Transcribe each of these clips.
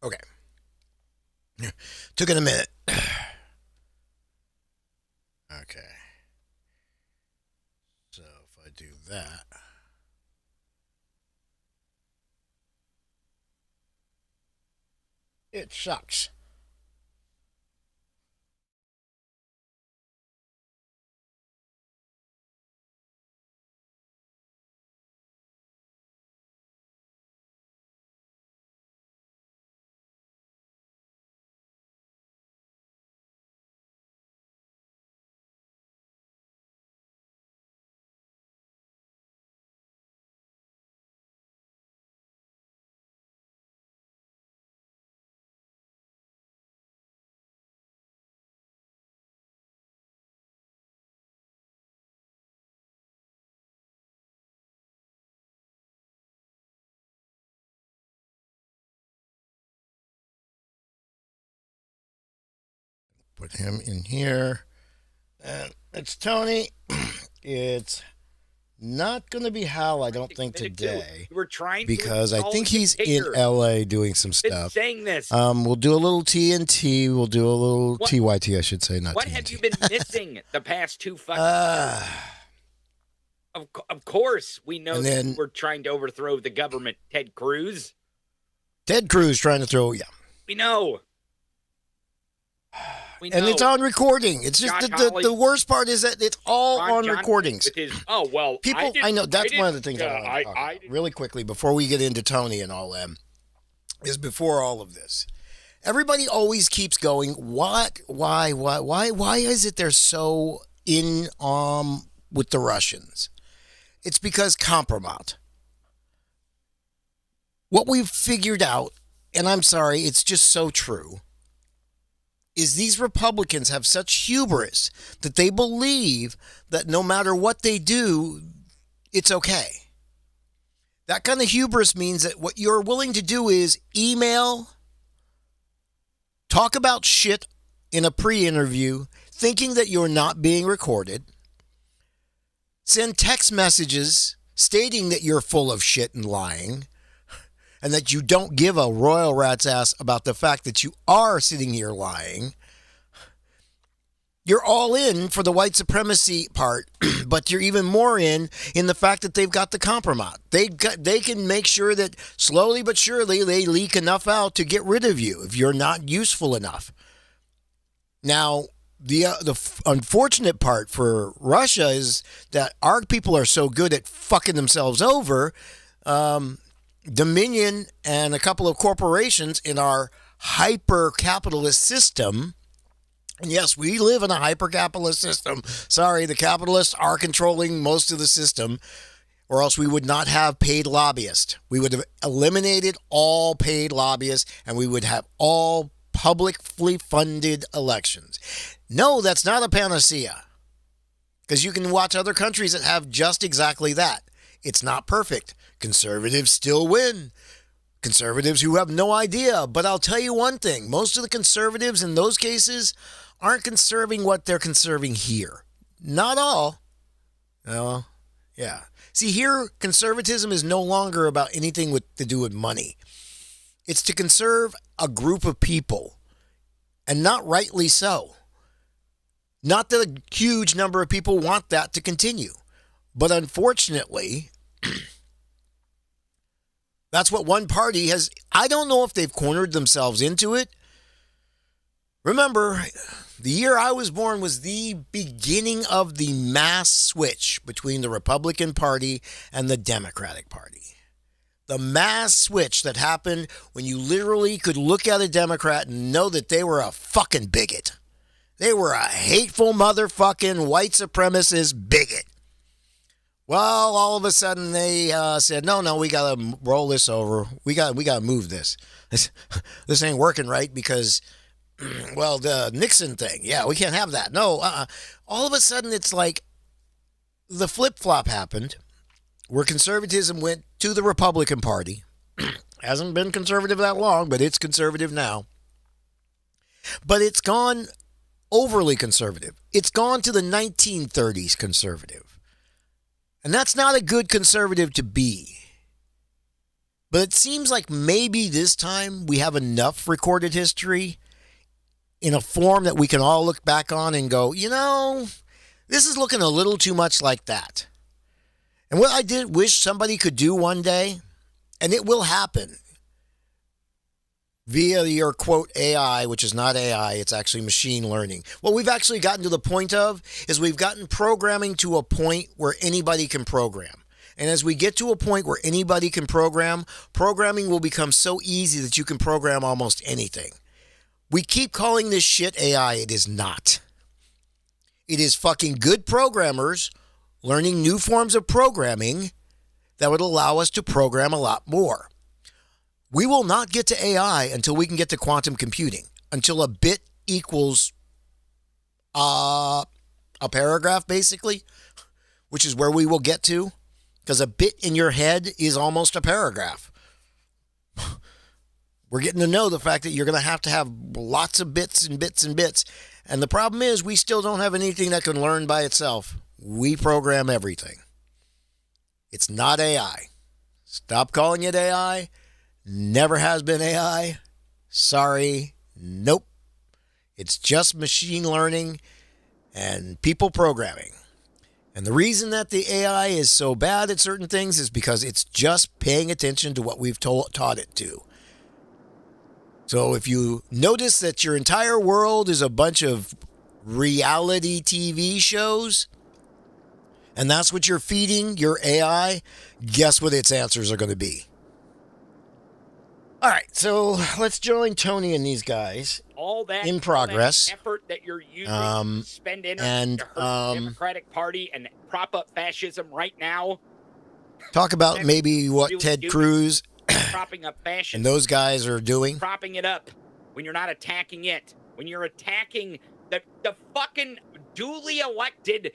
Okay. Took it a minute. Okay. So if I do that, it sucks. Put him in here. And it's Tony. It's not going to be Hal, I don't think, today. We're trying because I think he's in LA doing some stuff. Saying this. We'll do a little TNT. We'll do a little TYT, I should say, not what TNT. have you been missing the past 2 fucking years? Of course, we know that we're trying to overthrow the government, Ted Cruz. Ted Cruz trying to throw, yeah. We know. And it's on recording. It's just the worst part is that it's all on recordings. People, I know that's one of the things I want to talk about really quickly before we get into Tony and all them. Is before all of this, everybody always keeps going. Why is it they're so in with the Russians? It's because compromat. What we've figured out, and I'm sorry, it's just so true, is these Republicans have such hubris that they believe that no matter what they do, it's okay. That kind of hubris means that what you're willing to do is email, talk about shit in a pre-interview, thinking that you're not being recorded, send text messages stating that you're full of shit and lying, and that you don't give a royal rat's ass about the fact that you are sitting here lying. You're all in for the white supremacy part, but you're even more in the fact that they've got the compromise. They can make sure that slowly but surely they leak enough out to get rid of you if you're not useful enough. Now, the unfortunate part for Russia is that our people are so good at fucking themselves over. Dominion and a couple of corporations in our hyper-capitalist system. And yes, we live in a hyper-capitalist system. Sorry, the capitalists are controlling most of the system, or else we would not have paid lobbyists. We would have eliminated all paid lobbyists, and we would have all publicly funded elections. No, that's not a panacea, because you can watch other countries that have just exactly that. It's not perfect. Conservatives still win. Conservatives who have no idea. But I'll tell you one thing. Most of the conservatives in those cases aren't conserving what they're conserving here. Not all. Well, yeah. See, here, conservatism is no longer about anything to do with money. It's to conserve a group of people. And not rightly so. Not that a huge number of people want that to continue. But unfortunately, that's what one party has. I don't know if they've cornered themselves into it. Remember, the year I was born was the beginning of the mass switch between the Republican Party and the Democratic Party. The mass switch that happened when you literally could look at a Democrat and know that they were a fucking bigot. They were a hateful motherfucking white supremacist bigot. Well, all of a sudden they said, no, we got to roll this over. We got to move this. This ain't working right because, well, the Nixon thing. Yeah, we can't have that. No, all of a sudden it's like the flip-flop happened where conservatism went to the Republican Party. Hasn't been conservative that long, but it's conservative now. But it's gone overly conservative. It's gone to the 1930s conservative. And that's not a good conservative to be. But it seems like maybe this time we have enough recorded history in a form that we can all look back on and go, this is looking a little too much like that. And what I did wish somebody could do one day, and it will happen via your quote AI, which is not AI, it's actually machine learning. What we've actually gotten to the point of is we've gotten programming to a point where anybody can program. And as we get to a point where anybody can program, programming will become so easy that you can program almost anything. We keep calling this shit AI. It is not. It is fucking good programmers learning new forms of programming that would allow us to program a lot more. We will not get to AI until we can get to quantum computing, until a bit equals a paragraph, basically, which is where we will get to, because a bit in your head is almost a paragraph. We're getting to know the fact that you're going to have lots of bits and bits and bits. And the problem is we still don't have anything that can learn by itself. We program everything. It's not AI. Stop calling it AI. Never has been AI. Sorry. Nope. It's just machine learning and people programming. And the reason that the AI is so bad at certain things is because it's just paying attention to what we've taught it to. So if you notice that your entire world is a bunch of reality TV shows, and that's what you're feeding your AI, guess what its answers are going to be. All right, so let's join Tony and these guys. All that in progress. All that effort that you're using to spend energy to hurt the Democratic Party and prop up fascism right now. Talk about maybe what really Ted Cruz propping up fascism and those guys are doing. Propping it up when you're not attacking it. When you're attacking the fucking duly elected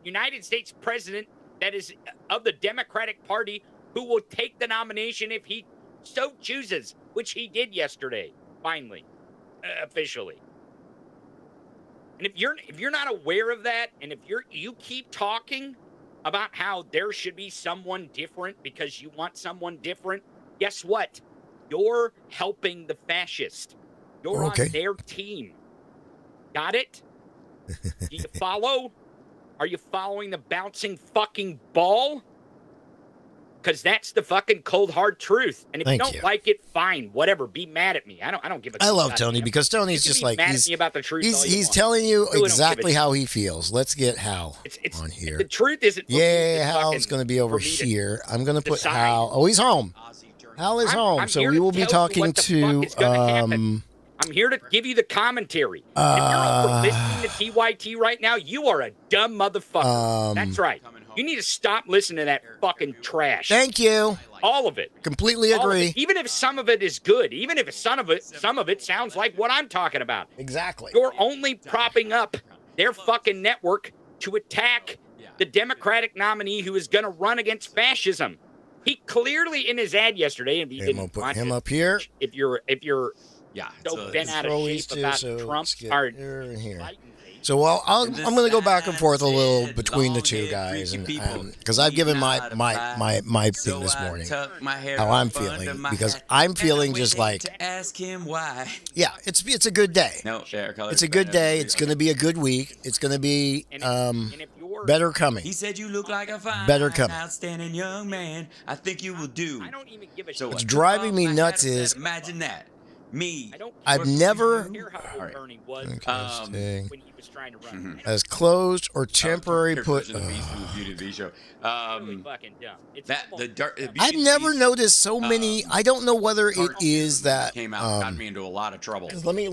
United States president that is of the Democratic Party, who will take the nomination if he so chooses, which he did yesterday, finally, officially. And if you're not aware of that, and if you keep talking about how there should be someone different because you want someone different, guess what? You're helping the fascist. You're on their team. Got it? Do you follow? Are you following the bouncing fucking ball? Because that's the fucking cold hard truth. And if you don't like it, fine, whatever. Be mad at me. I don't give a. I love Tony because Tony's just like mad at me about the truth. He's telling you exactly how he feels. Let's get Hal on here. The truth isn't. Hal's going to to be over here. I'm going to put Hal. Oh, he's home. Hal is home, so we will be talking to. I'm here to give you the commentary. If you're over listening to TYT right now, you are a dumb motherfucker. That's right. You need to stop listening to that fucking trash. Thank you. All of it. Completely agree. Even if some of it is good, even if some of it sounds like what I'm talking about. Exactly. You're only propping up their fucking network to attack the Democratic nominee who is going to run against fascism. He clearly, in his ad yesterday, and he didn't put him up here. If you're so bent out of shape about Trump, here. So I'm going to go back and forth a little between the two guys, and because I've given my thing this morning, how I'm feeling, because I'm feeling just like, ask him why. Yeah, it's a good day. It's a good day. It's going to be a good week. It's going to be better coming. He said you look like a fine, outstanding young man. I think you will do. I don't even give a shit. What's driving me nuts is imagine that. I've never trying to run. As closed or temporary put. I've never noticed so many. I don't know whether it is that got me into a lot of trouble. Let me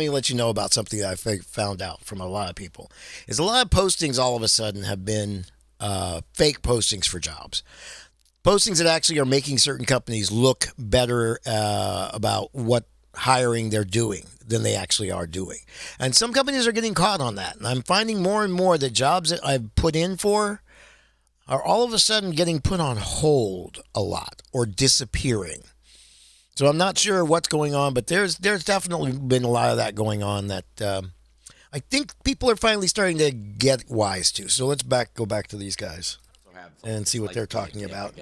let you know about something that I found out from a lot of people. Is a lot of postings all of a sudden have been fake postings for jobs. Postings that actually are making certain companies look better about what hiring they're doing than they actually are doing. And some companies are getting caught on that. And I'm finding more and more that jobs that I've put in for are all of a sudden getting put on hold a lot or disappearing. So I'm not sure what's going on, but there's definitely been a lot of that going on that I think people are finally starting to get wise to. So let's go back to these guys and see what they're talking about.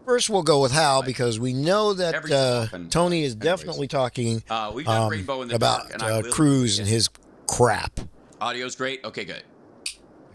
First, we'll go with Hal because we know that Every so often, Tony is anyways. definitely talking We've got Rainbow in the about dark, and I will Cruz and his crap. Audio's great. Okay, good.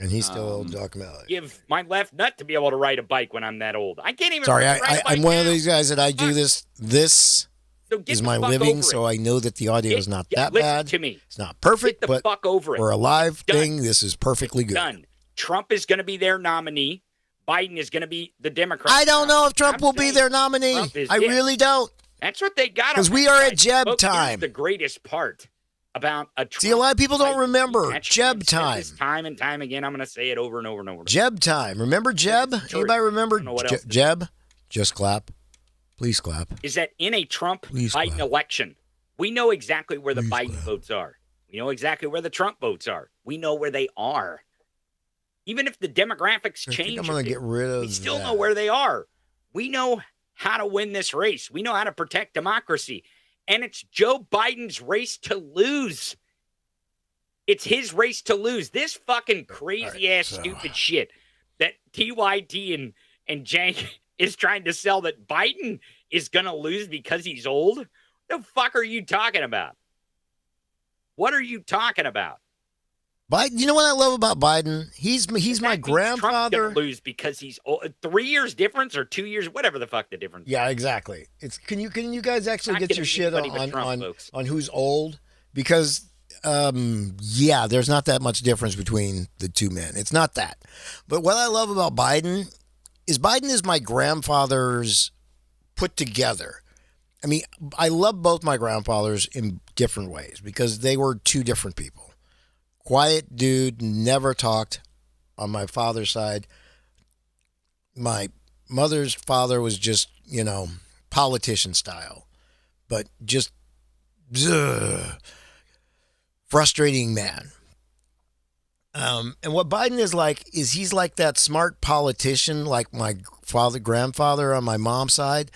And he's still talking about it. Give my left nut to be able to ride a bike when I'm that old. I can't even. Sorry, ride a bike I'm one of now. these guys that I do this. This So get is the my fuck living, over so it. I know that the audio is not that listen bad. to me. It's not perfect, Get the but fuck over it. for a live Done. thing, this is perfectly good. Done. Trump is going to be their nominee. Biden is going to be the Democrat. I don't know if Trump I'm will be saying their nominee. Trump is I it. really don't. That's what they got. 'Cause on we that are side. at Jeb Folks, here's time. the greatest part about a Trump. See, a lot of people don't remember I've Jeb said time. this time and time again. I'm going to say it over and over and over. Jeb time. Remember Jeb? It's true. Anybody remember I don't know what else to Jeb? Just clap. Please clap. Is that in a Trump Please Biden clap. election, we know exactly where the Please Biden clap. votes are. We know exactly where the Trump votes are. We know where they are. Even if the demographics I change, think I'm a going to bit, get rid of we still that. know where they are. We know how to win this race. We know how to protect democracy. And it's Joe Biden's race to lose. It's his race to lose. This fucking crazy-ass stupid shit that TYT and Jank is trying to sell that Biden is going to lose because he's old. What the fuck are you talking about? What are you talking about? Biden, you know what I love about Biden? He's my That means Trump's grandfather. gonna lose because he's old. 3 years difference or 2 years, whatever the fuck the difference. Yeah, exactly. It's can you guys actually Not get your gonna be shit anybody but on Trump, folks. on who's old? Because yeah, there's not that much difference between the two men. It's not that. But what I love about Biden is my grandfather's put together. I mean, I love both my grandfathers in different ways because they were two different people. Quiet dude, never talked on my father's side. My mother's father was just, politician style, but just frustrating man. And what Biden is like is he's like that smart politician like my grandfather on my mom's side,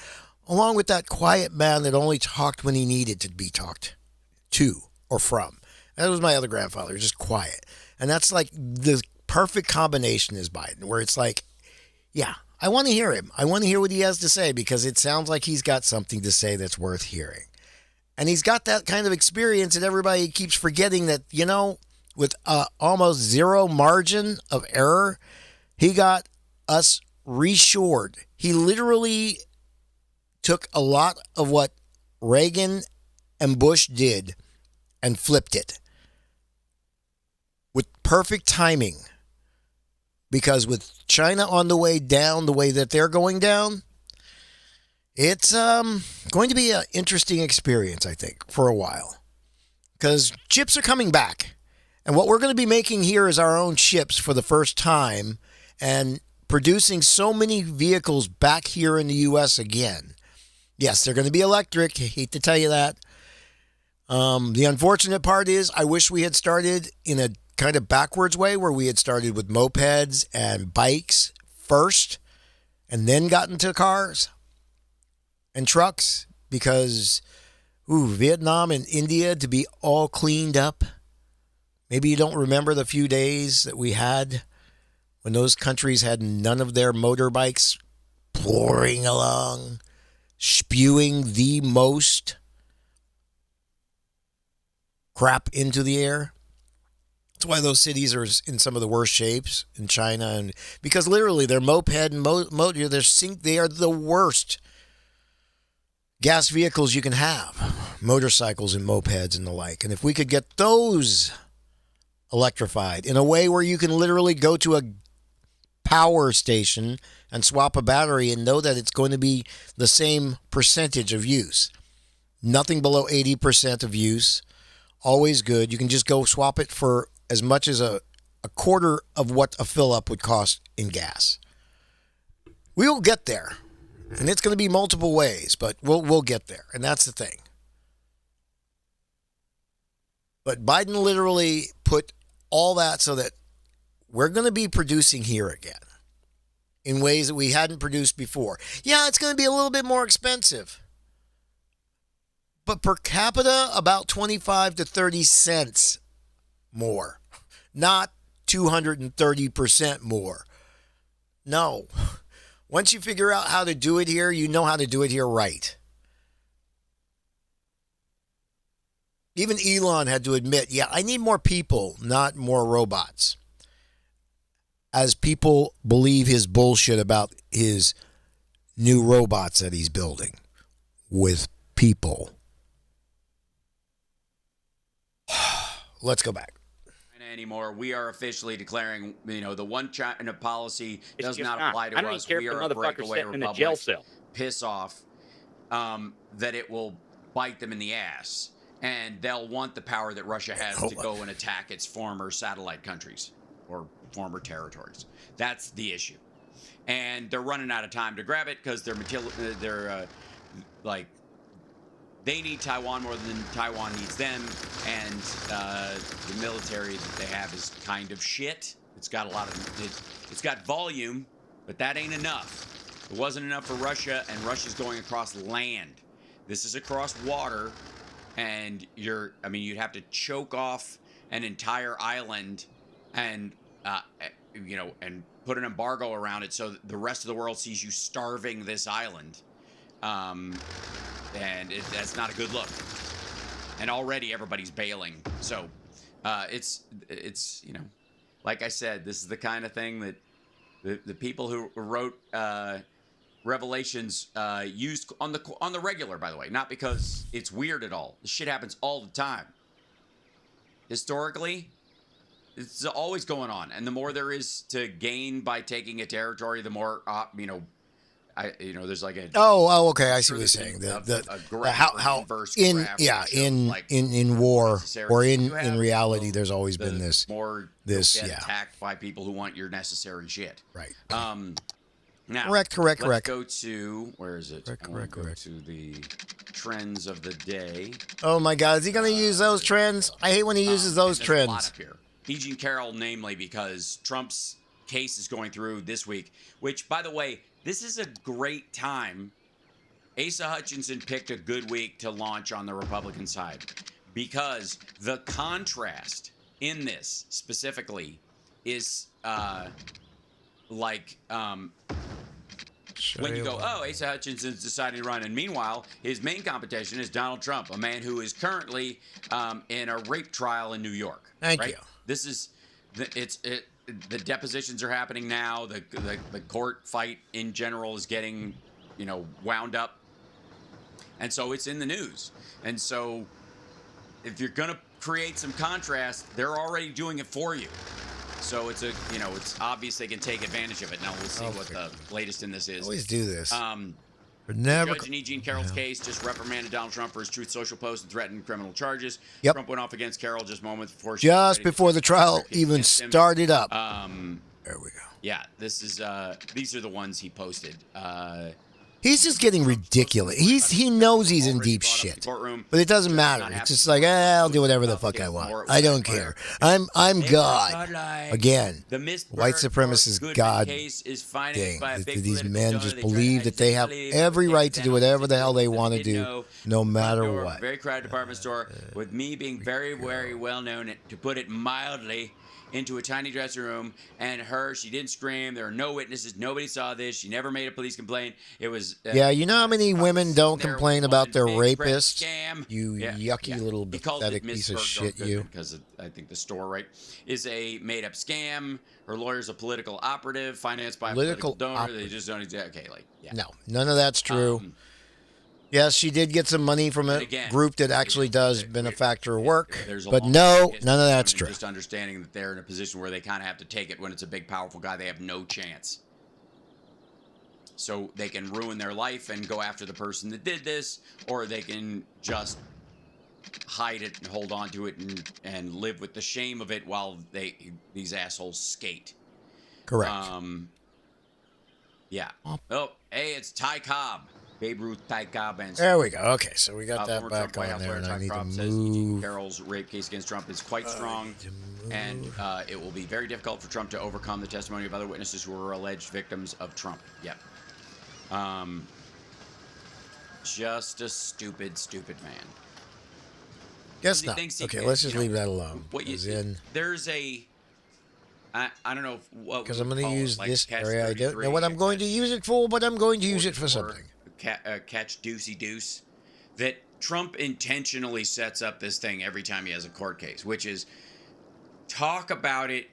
along with that quiet man that only talked when he needed to be talked to or from. That was my other grandfather, just quiet. And that's like the perfect combination is Biden, where it's like, yeah, I want to hear him. I want to hear what he has to say because it sounds like he's got something to say that's worth hearing. And he's got that kind of experience that everybody keeps forgetting that, with almost zero margin of error, he got us reshored. He literally took a lot of what Reagan and Bush did and flipped it with perfect timing. Because with China on the way down the way that they're going down, it's going to be an interesting experience, I think, for a while. Because chips are coming back. And what we're going to be making here is our own chips for the first time and producing so many vehicles back here in the U.S. again. Yes, they're going to be electric. I hate to tell you that. The unfortunate part is I wish we had started in a kind of backwards way where we had started with mopeds and bikes first and then got into cars and trucks because, Vietnam and India to be all cleaned up. Maybe you don't remember the few days that we had when those countries had none of their motorbikes pouring along, spewing the most crap into the air. That's why those cities are in some of the worst shapes in China, and because literally their moped and motor, they are the worst gas vehicles you can have, motorcycles and mopeds and the like. And if we could get those electrified in a way where you can literally go to a power station and swap a battery and know that it's going to be the same percentage of use, nothing below 80% of use. Always good. You can just go swap it for as much as a quarter of what a fill up would cost in gas. We will get there. And it's going to be multiple ways, but we'll get there. And that's the thing. But Biden literally put all that so that we're going to be producing here again in ways that we hadn't produced before. Yeah, it's going to be a little bit more expensive. But per capita, about 25 to 30 cents more. Not 230% more. No. Once you figure out how to do it here, you know how to do it here right. Even Elon had to admit, yeah, I need more people, not more robots. As people believe his bullshit about his new robots that he's building with people. Let's go back. Anymore, we are officially declaring, the one China policy does not not. apply to I don't us. even care We if are the a motherfucker's breakaway sitting in a republic. jail cell. Piss off. That it will bite them in the ass, and they'll want the power that Russia has to go and attack its former satellite countries or former territories. That's the issue, and they're running out of time to grab it because they need Taiwan more than Taiwan needs them, and the military that they have is kind of shit. It's got it's got volume, but that ain't enough. It wasn't enough for Russia, and Russia's going across land. This is across water, and you'd have to choke off an entire island, and and put an embargo around it so that the rest of the world sees you starving this island. And that's not a good look. And already everybody's bailing. So it's like I said, this is the kind of thing that the people who wrote Revelations used on the regular, by the way, not because it's weird at all. This shit happens all the time. Historically, it's always going on, and the more there is to gain by taking a territory, the more there's like a okay, I see what you're saying. How in war or in reality, there's always been this attacked by people who want your necessary shit. Right. Now, correct. Let's go to where is it? Correct. To the trends of the day. Oh my God, is he going to use those trends? I hate when he uses those trends. A lot up here. E. Jean Carroll, namely, because Trump's case is going through this week. Which, by the way, this is a great time. Asa Hutchinson picked a good week to launch on the Republican side because the contrast in this specifically is when you go, Asa Hutchinson's deciding to run, and meanwhile, his main competition is Donald Trump, a man who is currently in a rape trial in New York. Thank you. This is the depositions are happening now. The court fight in general is getting, wound up, and so it's in the news. And so, if you're gonna create some contrast, they're already doing it for you. So it's obvious they can take advantage of it. Now we'll see what the latest in this is. Always do this. The judge in E. Jean Carroll's case just reprimanded Donald Trump for his Truth Social post and threatened criminal charges. Yep. Trump went off against Carroll just moments before before the trial even started up. There we go. Yeah, this is these are the ones he posted. He's just getting ridiculous. He knows he's in deep shit, but it doesn't matter. It's just like, I'll do whatever the fuck I want. I don't care. I'm God. Again, white supremacist God. Dang. These men just believe that they have every right to do whatever the hell they want to do, no matter what. Very crowded department store, with me being very, very well known, to put it mildly, into a tiny dressing room, and she didn't scream. There are no witnesses. Nobody saw this. She never made a police complaint. It was you know how many women don't complain about their rapists? You yucky little pathetic piece of shit, you. Because I think the store is a made-up scam. Her lawyer's a political operative financed by a political donor. They just don't No, none of that's true. Yes, she did get some money from a group that actually does benefactor work, but no, none of that's true. Just understanding that they're in a position where they kind of have to take it when it's a big, powerful guy. They have no chance. So they can ruin their life and go after the person that did this, or they can just hide it and hold on to it and live with the shame of it while these assholes skate. Correct. Yeah. Oh, hey, it's Ty Cobb. Babe Ruth, Ty Cobb, and there we go. Okay, so we got that back on there, and I need to move. Carroll's rape case against Trump is quite strong, and it will be very difficult for Trump to overcome the testimony of other witnesses who were alleged victims of Trump. Yep. Just a stupid man. Guess not. Okay, let's just leave that alone. There's a I don't know what Because I'm going to use like this catch area. I don't 33, know what I'm going to use it for, but I'm going to use it for 44, something. Catch Deucey Deuce. That Trump intentionally sets up this thing every time he has a court case, which is talk about it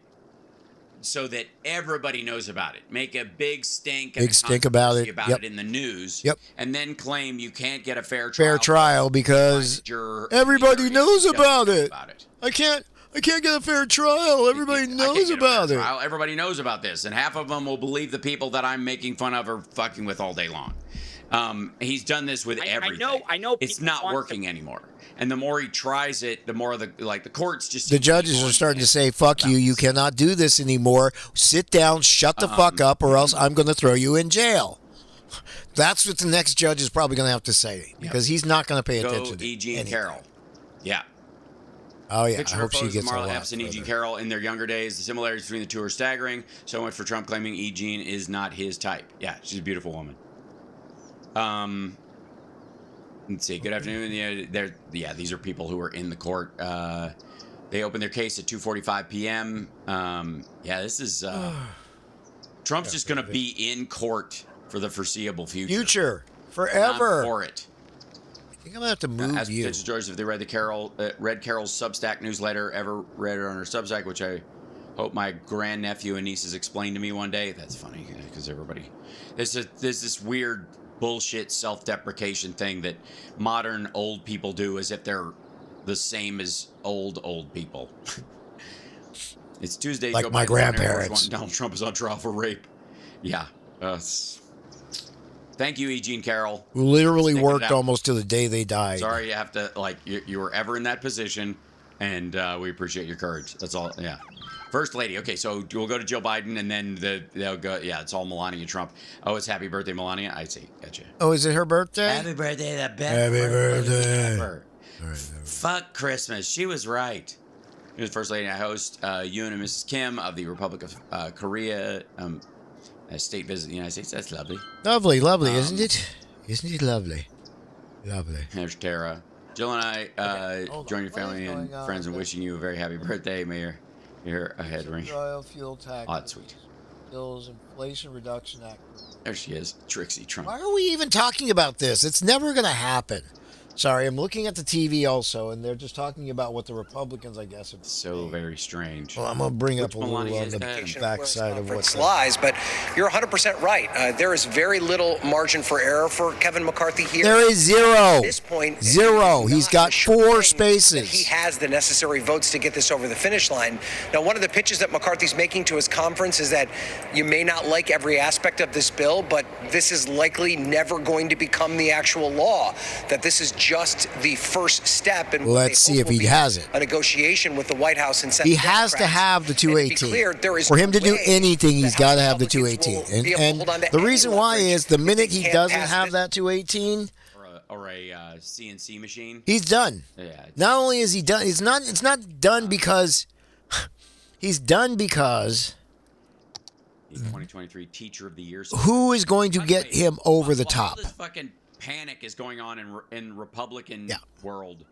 so that everybody knows about it. Make a big stink and Big stink about it. Yep. it in the news. Yep. And then claim you can't get a fair trial because everybody knows about it. I can't get a fair trial. Everybody knows about it. Everybody knows about this, and half of them will believe the people that I'm making fun of or fucking with all day long. He's done this with everything. I know. It's not working anymore. And the more he tries it, the more the courts just... The judges are starting to say, fuck you, you cannot do this anymore. Sit down, shut the fuck up, or else I'm going to throw you in jail. That's what the next judge is probably going to have to say, because he's not going to pay attention to E. Jean Carroll. Yeah. Oh, yeah. Picture I hope she photos of gets a Marla lot Epps and E. Jean further. Carroll in their younger days. The similarities between the two are staggering. So much for Trump claiming E. Jean is not his type. Yeah, she's a beautiful woman. Let's see. Good afternoon. Yeah, these are people who are in the court. They opened their case at 2:45 p.m. Yeah, this is Trump's just going to be in court for the foreseeable future. Forever. I'm for it. I think I'm going to have to move Ask you. potential George if they read Carol's Substack newsletter, ever read it on her Substack, which I hope my grandnephew and nieces explain to me one day. That's funny because everybody... There's this weird bullshit self-deprecation thing that modern old people do as if they're the same as old people. It's Tuesday. Like my grandparents. Donald Trump is on trial for rape. Yeah. Thank you, E. Jean Carroll. Who literally worked almost to the day they died. Sorry you have to, you were ever in that position, and we appreciate your courage. That's all, yeah. First lady. Okay, so we'll go to Joe Biden, and then they'll go, yeah, it's all Melania Trump. Oh, it's happy birthday, Melania? I see. Gotcha. Oh, is it her birthday? Happy birthday, the best Happy birthday. ever. Fuck Christmas. She was right. Here's First Lady and I host Yoon and Mrs. Kim of the Republic of Korea. A state visit in the United States. That's lovely. Lovely, isn't it? Isn't it lovely? Lovely. There's Tara. Jill and I join your family and friends in wishing you a very happy birthday. May your ahead ring. Oil, fuel tax. Oh, that's sweet. Bills, Inflation Reduction Act. There she is. Trixie Trump. Why are we even talking about this? It's never going to happen. Sorry, I'm looking at the TV also, and they're just talking about what the Republicans, I guess, have So very strange. Well, I'm going to bring up a little Melania on is the that? backside of what's lies, but you're 100% right. There is very little margin for error for Kevin McCarthy here. There is zero. At this point, Zero. He's got 4 spaces. He has the necessary votes to get this over the finish line. Now, one of the pitches that McCarthy's making to his conference is that you may not like every aspect of this bill, but this is likely never going to become the actual law. That this is just the first step. And let's see if he has it. A negotiation with the White House and Senate. He has to have the 218. Clear, for him to do anything, he's got to have the 218. And the reason why is the minute he doesn't have that 218, or a CNC machine, he's done. Yeah. Not only is he done, it's not done because he's done because the 2023 Teacher of the Year. Who is going to get him over the top? This fucking panic is going on in Republican world.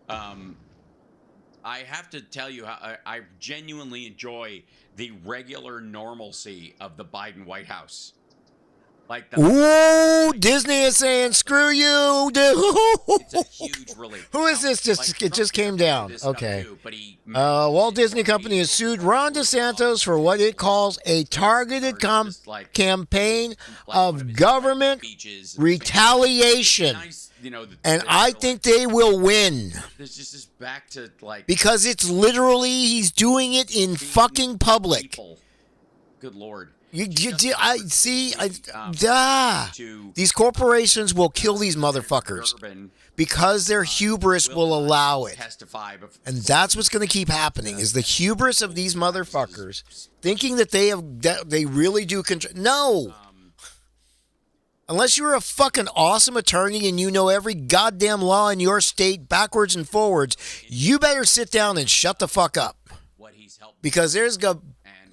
I have to tell you how I genuinely enjoy the regular normalcy of the Biden White House. Like ooh, Disney is saying screw you. It's a huge relief. Who is this? It just came down. Okay. Walt Disney Company has sued Ron DeSantis for what it calls a targeted campaign of government retaliation. And I think they will win. This just back to because it's literally he's doing it in fucking public. Good Lord. These corporations will kill these motherfuckers because their hubris will allow it. And that's what's going to keep happening is the hubris of these motherfuckers thinking that they really do control. No. Unless you're a fucking awesome attorney and you know every goddamn law in your state backwards and forwards, you better sit down and shut the fuck up. Because there's a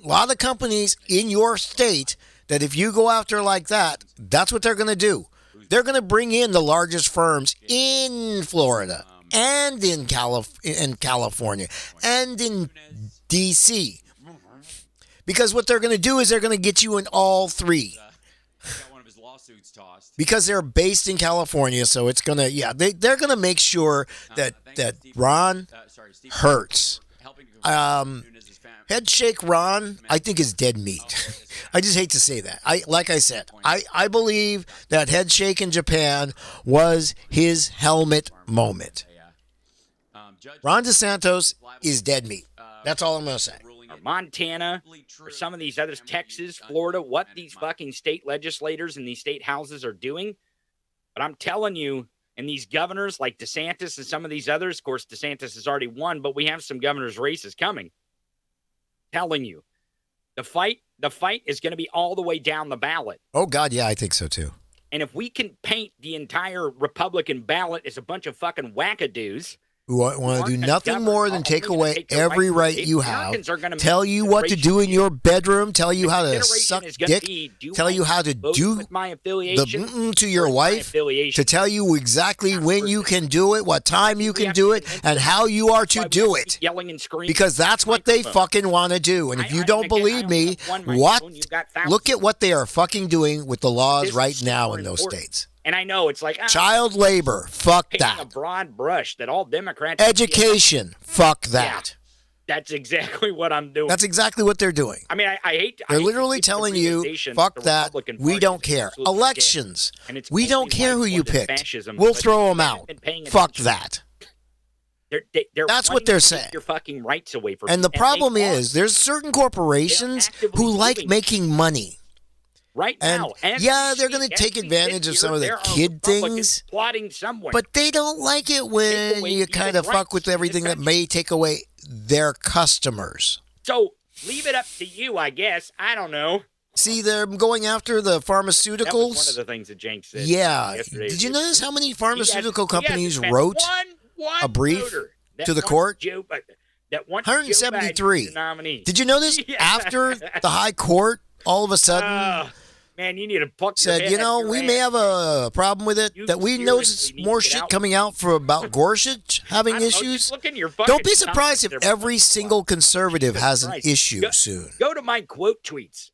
lot of companies in your state that if you go after like that, that's what they're going to do. They're going to bring in the largest firms in Florida and in California and in D.C. Because what they're going to do is they're going to get you in all three. Got one of his lawsuits tossed. Because they're based in California, so it's going to, they're going to make sure that Ron hurts. Head Shake Ron, I think, is dead meat. I just hate to say that. Like I said, I believe that Head Shake in Japan was his helmet moment. Ron DeSantos is dead meat. That's all I'm going to say. Montana, or some of these others, Texas, Florida, what these fucking state legislators and these state houses are doing. But I'm telling you, and these governors like DeSantis and some of these others, of course, DeSantis has already won, but we have some governors' races coming. Telling you, the fight is going to be all the way down the ballot. Oh, God, yeah, I think so, too. And if we can paint the entire Republican ballot as a bunch of fucking wackadoos who want to do nothing more than take away every right you have, tell you what to do in your bedroom, tell you how to suck dick, tell you how to do the to your wife, to tell you exactly when you can do it, what time you can do it, and how you are to do it. Because that's what they fucking want to do. And if you don't believe me, look at what they are fucking doing with the laws right now in those states. And I know it's like child labor, fuck that. A broad brush that all Democrats. Education, fuck that. Yeah, that's exactly what I'm doing. That's exactly what they're doing. I mean, I hate. They're literally telling you, fuck that. We don't care. Elections, we don't care who you picked. We'll throw them out. Fuck that. That's what they're saying. Your fucking rights away from. And the problem is, there's certain corporations who like making money. Right now, and they're going to take advantage of some of the kid things, but they don't like it when you kind of fuck with everything that may take away their customers. So leave it up to you, I guess. I don't know. See, they're going after the pharmaceuticals. That was one of the things that Jenk said. Yeah. Did you notice how many pharmaceutical companies wrote a brief to the court? 173. Did you notice after the high court, all of a sudden... Man, you need to pluck said, we may have a problem with it, that we notice more shit coming out about Gorsuch having issues. Don't be surprised if every single conservative has an issue soon. Go to my quote tweets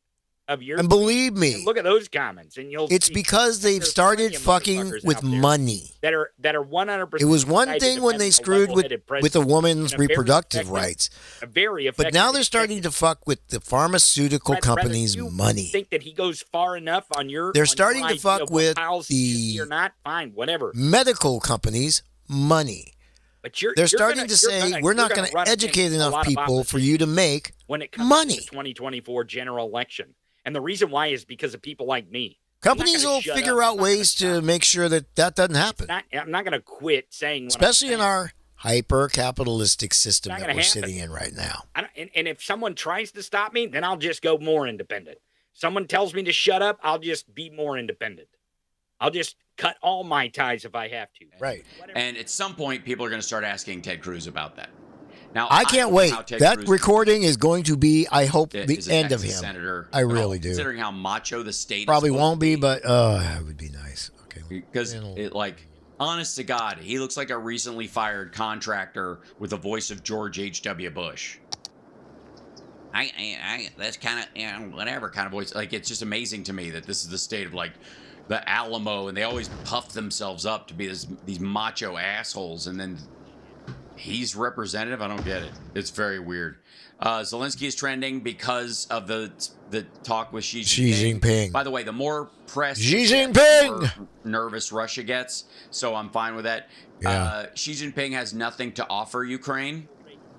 of yours. And believe me, look at those comments, and it's because they've started fucking with money. That are 100%. It was one thing when they screwed with a woman's reproductive rights, but now they're starting to fuck with the pharmaceutical companies' money. Think that he goes far enough on your? They're starting to fuck with the you're not fine, whatever. Medical companies' money. But they're starting to say we're not going to educate enough people for you to make when it comes money. To the 2024 general election. And the reason why is because of people like me. Companies will figure out ways to make sure that doesn't happen. I'm not going to quit saying what especially in our hyper-capitalistic system that we're sitting in right now. And if someone tries to stop me, then I'll just go more independent. Someone tells me to shut up, I'll just be more independent. I'll just cut all my ties if I have to. Right. And at some point, people are going to start asking Ted Cruz about that. Now, I can't wait. That recording is going to be, I hope, the end of him. Senator, I really do. Considering how macho the state probably won't be, but it would be nice. Okay. Because honest to God, he looks like a recently fired contractor with the voice of George H.W. Bush. That's kind of whatever kind of voice. Like, it's just amazing to me that this is the state of the Alamo, and they always puff themselves up to be these macho assholes, and then he's representative. I don't get it. It's very weird. Zelensky is trending because of the talk with Xi Jinping. By the way, the more press Xi Jinping, the more nervous Russia gets. So I'm fine with that. Yeah. Xi Jinping has nothing to offer Ukraine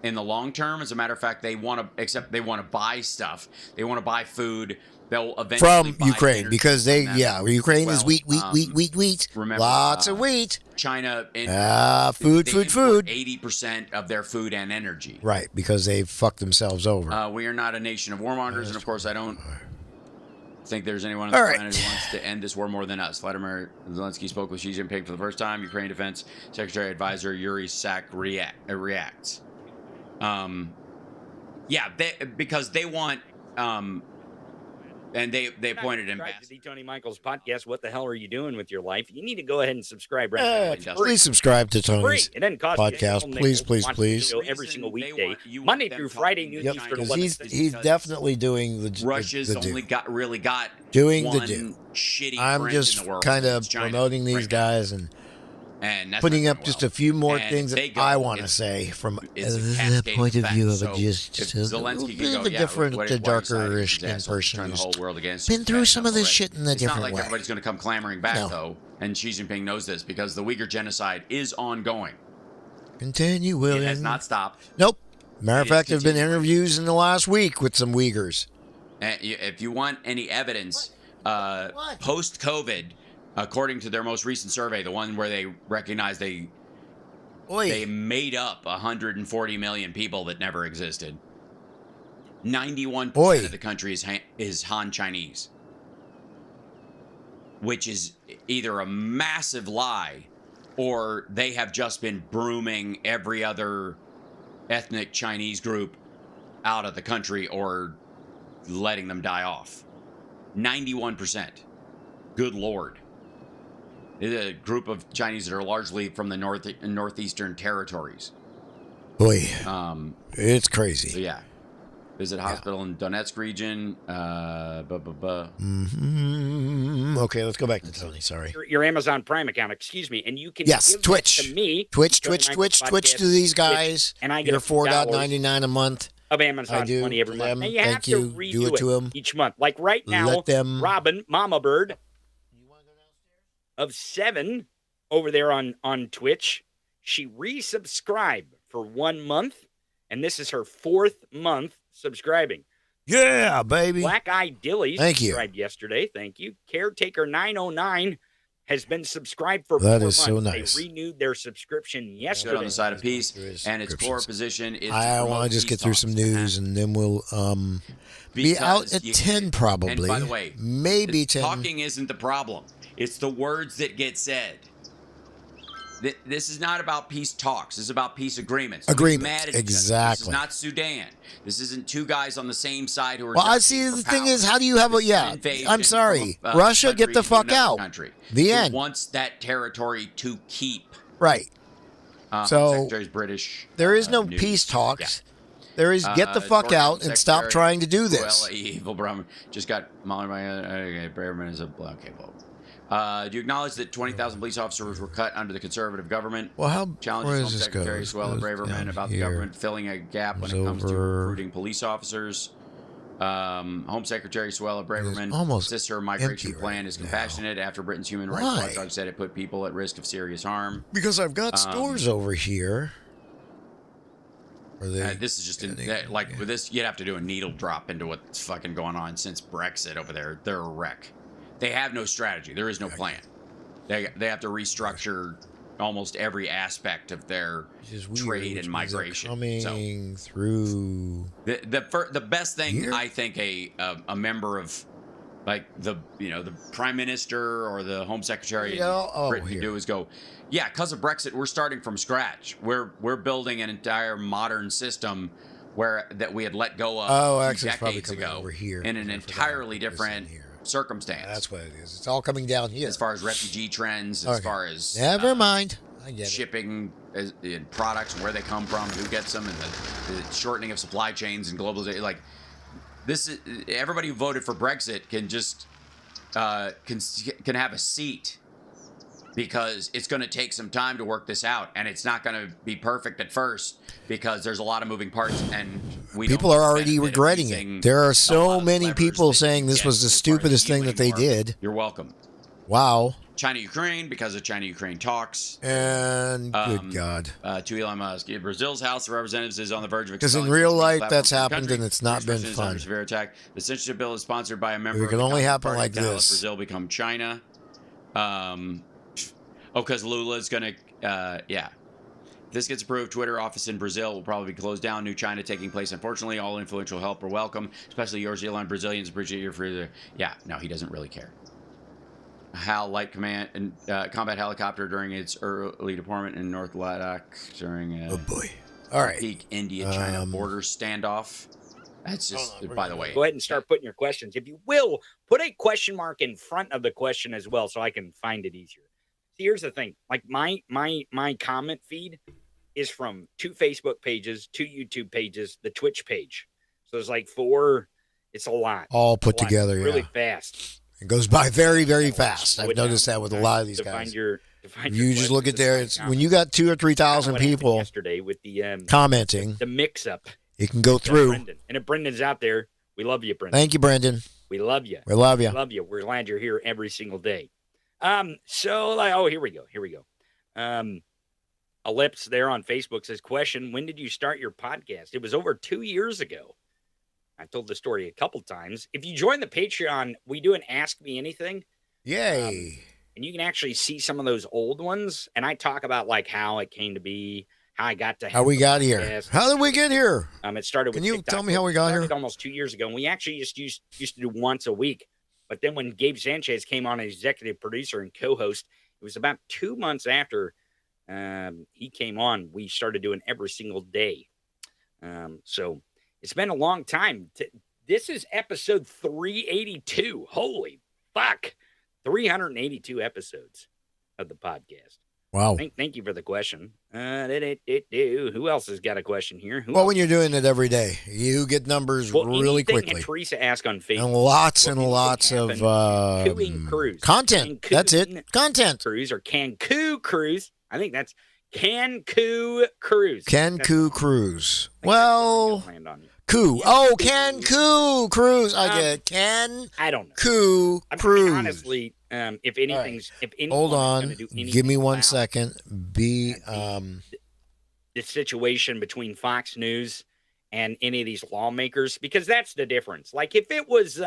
in the long term. As a matter of fact, they want to buy stuff. They want to buy food. They'll eventually from Ukraine because Ukraine is wheat. Remember, lots of wheat. China, food. 80% of their food and energy. Right, because they fucked themselves over. We are not a nation of warmongers, and of course, I don't think there's anyone on the planet who wants to end this war more than us. Vladimir Zelensky spoke with Xi Jinping for the first time. Ukraine Defense Secretary Advisor Yuri Sak reacts. Because they want and they You're not appointed him. subscribed to the Tony Michaels podcast. What the hell are you doing with your life? You need to go ahead and subscribe right now. It's free. Please subscribe to Free. Tony's It doesn't cost you a podcast. nickel. Please, please, Watch the please. show every single Reason they weekday, want- you want Monday them through talking Friday, to noon Yep, Eastern, because 11 he's Central. definitely doing the Russia's the only do. got Doing the one do. shitty I'm friend just in the world. kind of It's China promoting these right now. guys and And that's putting not up going just well. a few more And things they that go, I want to it's- say from it's a the cascade point of view of effect. a So just if a little Zelensky bit can of go, a yeah, different, what are you darker citing skin these assholes person turn the who's whole world against been us? through Bad some of enough this already. shit in a It's not different like way. everybody's going to come clamoring back, No. though. And Xi Jinping knows this because the Uyghur genocide is ongoing. Continue, William. It has not stopped. Nope. Matter of It is fact, there have been continuing. interviews in the last week with some Uyghurs. And if you want any evidence, post-COVID, according to their most recent survey, the one where they recognize they Oi. made up 140 million people that never existed. 91% Oi. of the country is Han Chinese, which is either a massive lie or they have just been brooming every other ethnic Chinese group out of the country or letting them die off. 91%. Good Lord. It's a group of Chinese that are largely from the northeastern territories. Oi. It's So crazy. yeah. Visit hospital in Donetsk region. Okay, let's go back to Tony. Sorry. Your Amazon Prime account, excuse me, and you can Yes, give Twitch. that to me. Twitch Tony Michaels to Podcast, these Twitch, guys. and I get You're a few dollars $4.99 a month. of Amazon I do money every for month. them. And you Thank have you. to Do redo it to 'em. each month. Like right now, Let them- Robin, Mama Bird of 7 over there on Twitch, she resubscribed for 1 month, and this is her 4th month subscribing. Yeah, baby. Black Eyed Dilly Thank you. subscribed yesterday. Thank you. Caretaker 909 has been subscribed for 4 That months. is so nice. They renewed their subscription Stood yesterday. on the side of peace, Through his and its core subscriptions. position is. I want to just get through some news and then we'll be out Because at you- 10 probably. And by the way, maybe 10. talking isn't the problem. It's the words that get said. This is not about peace talks. This is about peace agreements. We're Agreements, mad at each other. This exactly. is not Sudan. This isn't two guys on the same side who are. Well, I jockeying see. for The thing power. is, how do you have a This is yeah? an invasion I'm sorry, from a Russia, country get the into fuck another out. Country The who end. wants that territory to keep. Right. So, Secretary's British. There is no news. peace talks. There is get the Uh, fuck Georgia out and stop Secretary trying to do this. Cruella Evil Brahman just got mauled by Braverman is a okay. Well, do you acknowledge that 20,000 police officers were cut under the conservative government? Well, how where Challenges Home does this go? Secretary This Suella goes Braverman down about the here. government filling a gap when Goes it comes to over- recruiting police officers. Home Secretary Suella Braverman almost insists her migration empty plan right is now. compassionate after Britain's human rights Why? watchdog said it put people at risk of serious harm. Because I've got stores over here. Are they? This is just yeah. with this, you'd have to do a needle drop into what's fucking going on since Brexit over there. They're a wreck. They have no strategy. There is no plan. They have to restructure almost every aspect of their Which is weird, trade which and means they're migration. coming through. The best thing Here? I think a member of like the prime minister or the home secretary Yeah, in Britain here. can do is go, yeah, because of Brexit, we're starting from scratch. We're building an entire modern system that we had let go of Oh, a few actually, it's probably decades coming ago over here. in an I forgot entirely to put this in different here. circumstance. That's what it is. It's all coming down here. as far as refugee trends, as Okay. far as Never mind. I get it. shipping in products and where they come from, who gets them, and the shortening of supply chains and globalization. Like this, everybody who voted for Brexit can just can have a seat because it's going to take some time to work this out, and it's not going to be perfect at first because there's a lot of moving parts, and People are already regretting it. There are so many people saying this was the stupidest thing that they did. You're welcome. Wow. China-Ukraine because of China-Ukraine talks. And good God. To Elon Musk, Brazil's House of Representatives is on the verge of Because in expelling real social life, media that's platforms from the happened country. and it's not First been President is under fun. severe attack. The censorship bill is sponsored by a member It of can the only Communist happen Party like to let this. Brazil become China. Because Lula's going to, yeah. If this gets approved, Twitter office in Brazil will probably be closed down. New China taking place. Unfortunately, all influential help are welcome, especially yours, Elon. Brazilians appreciate your free. Yeah, no, he doesn't really care. HAL light command and combat helicopter during its early deployment in North Ladakh during Oh boy. All right. peak India-China border standoff. That's just, by the way. Go ahead and start putting your questions. If you will, put a question mark in front of the question as well so I can find it easier. See, here's the thing. Like my comment feed is from 2 Facebook pages, 2 YouTube pages, the Twitch page. So there's like 4. It's a lot. All put together, really fast. It goes by very, very fast. I've noticed that with a lot of these guys. You just look at there. It's when you got 2,000 or 3,000 people yesterday with the commenting. The mix-up. It can go through. Brendan. And if Brendan's out there, we love you, Brendan. Thank you, Brendan. We love you. We love you. We love you. We're glad you're here every single day. Here we go. Ellipse there on Facebook says, question, when did you start your podcast? It was over 2 years ago. I told the story a couple times. If you join the Patreon, we do an Ask Me Anything. Yay. And you can actually see some of those old ones. And I talk about like how it came to be, how I got to how we got here. How did we get here? It started with Can you TikTok. tell me how we got here? Almost 2 years ago. And we actually just used to do once a week. But then when Gabe Sanchez came on as executive producer and co-host, it was about 2 months after he came on, we started doing every single day. So it's been a long time. This is episode 382. Holy fuck. 382 episodes of the podcast. Wow. Thank you for the question. Who else has got a question here? When you're doing it every day, you get numbers really quickly. Teresa asked on Facebook. And lots of cruise. Content. Cancun That's it. Content. Cruise or Cancun Cruise. I think that's Cancun Cruise. Cancun Cruise. Well, Cancun. Oh, Cancun Cruise. I get it. I don't know. Cancun Cruise. Honestly, if anything's, hold on, give me 1 second. The situation between Fox News and any of these lawmakers, because that's the difference. Like if it was,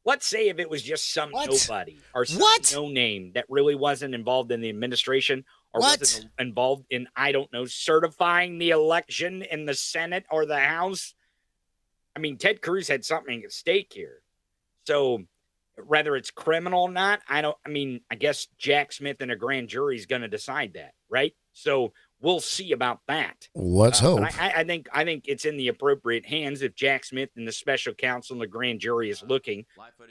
let's say if it was just some nobody or some no name that really wasn't involved in the administration or wasn't involved in, I don't know, certifying the election in the Senate or the House. I mean, Ted Cruz had something at stake here. So whether it's criminal or not, I guess Jack Smith and a grand jury is going to decide that, right? So we'll see about that. Let's hope. I think it's in the appropriate hands if Jack Smith and the special counsel and the grand jury is looking,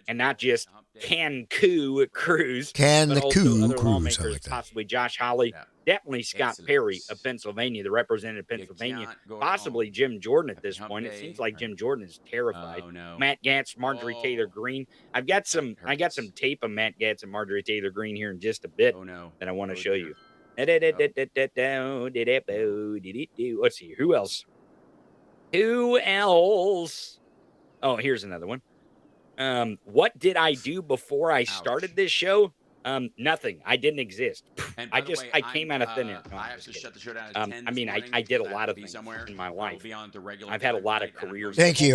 and not just Cancun Cruise. Cancun Cruise. I like that. Possibly Josh Hawley, definitely Scott Perry of Pennsylvania, the representative of Pennsylvania, possibly Jim Jordan at this point. It seems like Jim Jordan is terrified. Matt Gaetz, Marjorie Taylor Greene. I got some tape of Matt Gaetz and Marjorie Taylor Greene here in just a bit that I want to show you. Let's see. Who else? Oh, here's another one. What did I do before I started this show? Nothing. I didn't exist. I came out of thin air. No, I have to shut the show down at 10 I did a lot of things in my life. I've had a lot of careers. Thank you.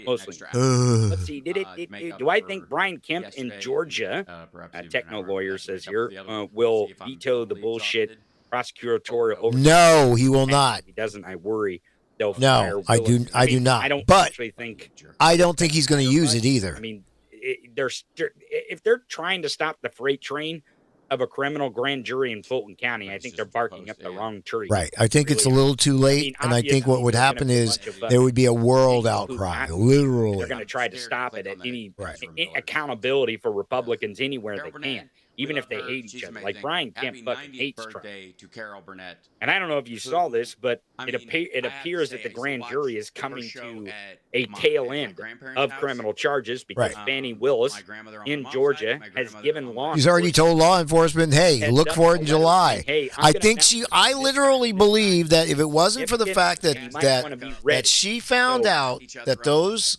Mostly. Let's see. Do I think Brian Kemp in Georgia, a techno lawyer says here, will veto the bullshit prosecutorial oversight? No, he will not. If he doesn't, I worry. No, I do not. I don't think he's going to use it either. I mean, if they're trying to stop the freight train of a criminal grand jury in Fulton County, I think they're barking up the wrong tree. Right. I think it's a little too late, and I think what would happen is there would be a world outcry, literally. They're going to try to stop it at any accountability for Republicans anywhere they can, even if they hate each other. Like Brian Kemp fucking hates Trump. And I don't know if you saw this, but it appears that the grand jury is coming to a tail end of criminal charges because Fannie Willis in Georgia has given law. He's already told law enforcement, hey, look for it in July. I literally believe that if it wasn't for the fact that she found out that those